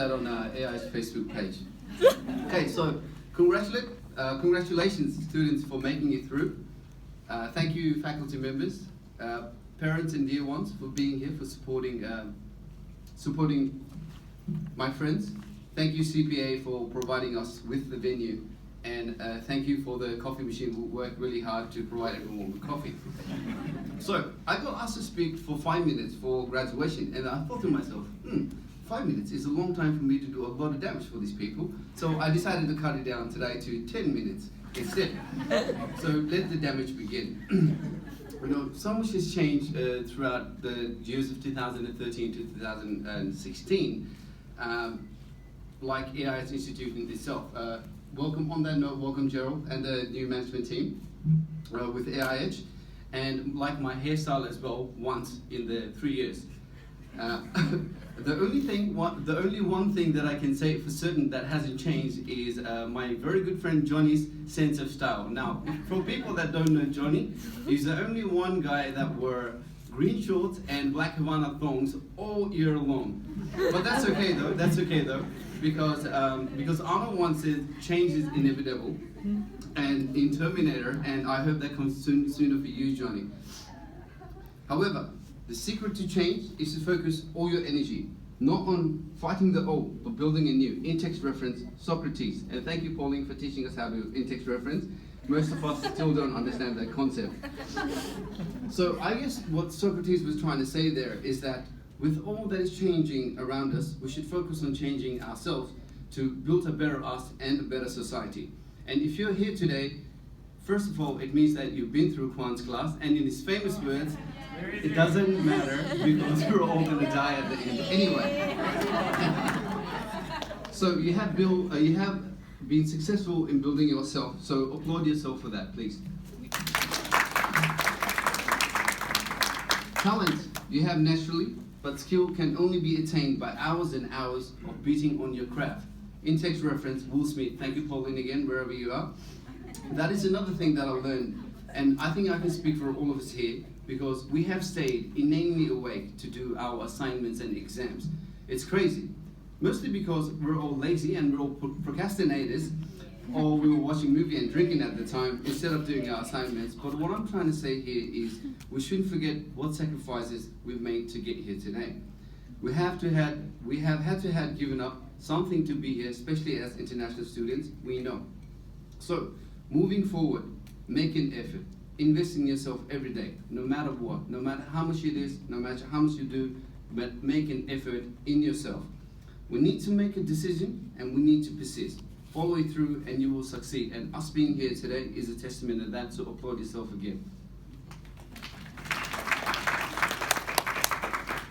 that on AI's Facebook page. Okay, so congratulations students for making it through. Thank you faculty members, parents and dear ones for being here, for supporting my friends. Thank you CPA for providing us with the venue, and thank you for the coffee machine who worked really hard to provide everyone with coffee. So I got asked to speak for 5 minutes for graduation, and I thought to myself, 5 minutes is a long time for me to do a lot of damage for these people. So I decided to cut it down today to 10 minutes instead. So let the damage begin. You know, so much has changed throughout the years of 2013 to 2016, like AI's Institute in itself. Welcome, on that note, welcome Gerald and the new management team with AIH, and like my hairstyle as well, once in the 3 years. The only one thing that I can say for certain that hasn't changed is my very good friend Johnny's sense of style. Now, for people that don't know Johnny, he's the only one guy that wore green shorts and black Havana thongs all year long. But that's okay though. That's okay though, because Arnold once said change is inevitable, and in Terminator, and I hope that comes sooner for you, Johnny. However, the secret to change is to focus all your energy, not on fighting the old, but building a new. In-text reference, Socrates. And thank you, Pauline, for teaching us how to in-text reference. Most of us still don't understand that concept. So I guess what Socrates was trying to say there is that with all that is changing around us, we should focus on changing ourselves to build a better us and a better society. And if you're here today, first of all, it means that you've been through Kwan's class, and in his famous words, it doesn't matter because we're all going to die at the end anyway. So you have been successful in building yourself, so applaud yourself for that, please. Talent you have naturally, but skill can only be attained by hours and hours of beating on your craft. In-text reference, Will Smith. Thank you, Pauline, again, wherever you are. That is another thing that I learned, and I think I can speak for all of us here, because we have stayed inanely awake to do our assignments and exams. It's crazy. Mostly because we're all lazy and we're all procrastinators, or we were watching a movie and drinking at the time instead of doing our assignments. But what I'm trying to say here is we shouldn't forget what sacrifices we've made to get here today. We have had to have given up something to be here, especially as international students, we know. So, moving forward, make an effort. Invest in yourself every day, no matter what, no matter how much it is, no matter how much you do, but make an effort in yourself. We need to make a decision and we need to persist. Follow it through and you will succeed. And us being here today is a testament to that, so applaud yourself again.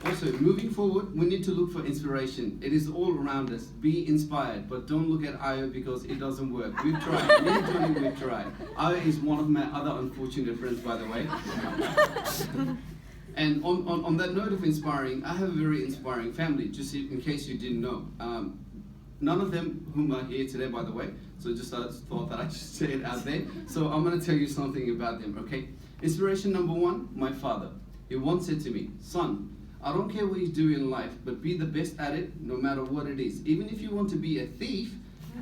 Also, moving forward, we need to look for inspiration. It is all around us. Be inspired, but don't look at Io because it doesn't work. We've tried. Me and Johnny, we've tried. Io is one of my other unfortunate friends, by the way. And on that note of inspiring, I have a very inspiring family, just in case you didn't know. None of them whom are here today, by the way, so just thought that I should say it out there. So I'm going to tell you something about them, okay? Inspiration number one, my father. He once said to me, son, I don't care what you do in life, but be the best at it no matter what it is. Even if you want to be a thief,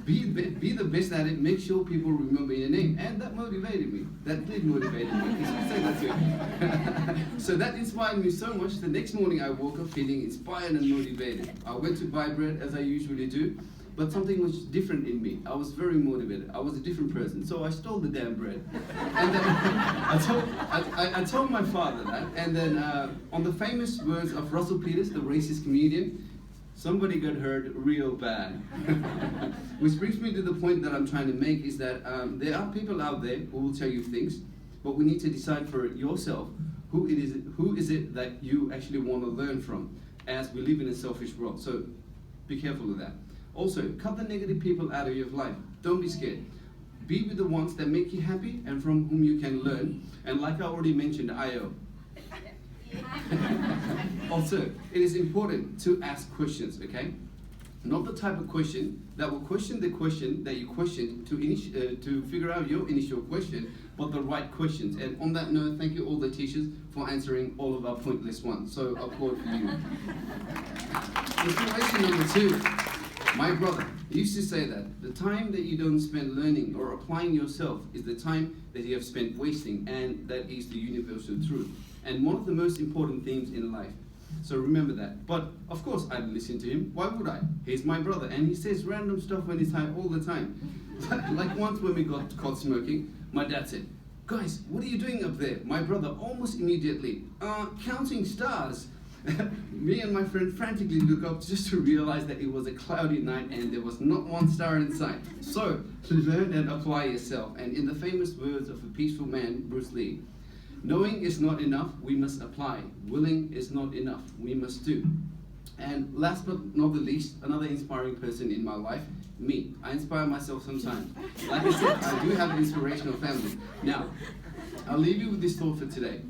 be the best at it, make sure people remember your name. And that motivated me. That did motivate me. Say that to him. So that inspired me so much. The next morning I woke up feeling inspired and motivated. I went to buy bread as I usually do, but something was different in me. I was very motivated. I was a different person. So I stole the damn bread. And then I told my father that. And then on the famous words of Russell Peters, the racist comedian, somebody got hurt real bad. Which brings me to the point that I'm trying to make is that there are people out there who will tell you things, but we need to decide for yourself who is it that you actually want to learn from, as we live in a selfish world. So be careful of that. Also, cut the negative people out of your life. Don't be scared. Be with the ones that make you happy and from whom you can learn. And like I already mentioned, IO. Also, it is important to ask questions, okay? Not the type of question that will question the question that you questioned to figure out your initial question, but the right questions. And on that note, thank you all the teachers for answering all of our pointless ones. So applaud for you. Inspiration number two. My brother used to say that the time that you don't spend learning or applying yourself is the time that you have spent wasting, and that is the universal truth. And one of the most important themes in life. So remember that. But of course I'd listen to him. Why would I? He's my brother and he says random stuff when he's high all the time. Like once when we got caught smoking, my dad said, "Guys, what are you doing up there?" My brother almost immediately, "Counting stars." Me and my friend frantically look up just to realize that it was a cloudy night and there was not one star in sight. So, learn and apply yourself. And in the famous words of a peaceful man, Bruce Lee, knowing is not enough, we must apply. Willing is not enough, we must do. And last but not the least, another inspiring person in my life, me. I inspire myself sometimes. Like I said, I do have an inspirational family. Now, I'll leave you with this thought for today.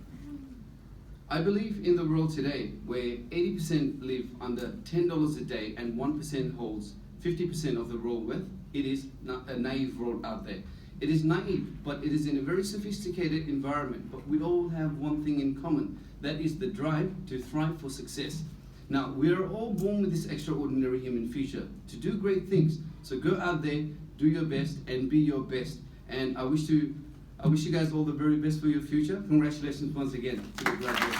I believe in the world today where 80% live under $10 a day and 1% holds 50% of the world wealth. It is not a naive world out there. It is naive, but it is in a very sophisticated environment. But we all have one thing in common. That is the drive to thrive for success. Now, we are all born with this extraordinary human feature to do great things. So go out there, do your best, and be your best. And I wish you guys all the very best for your future. Congratulations once again to the graduates.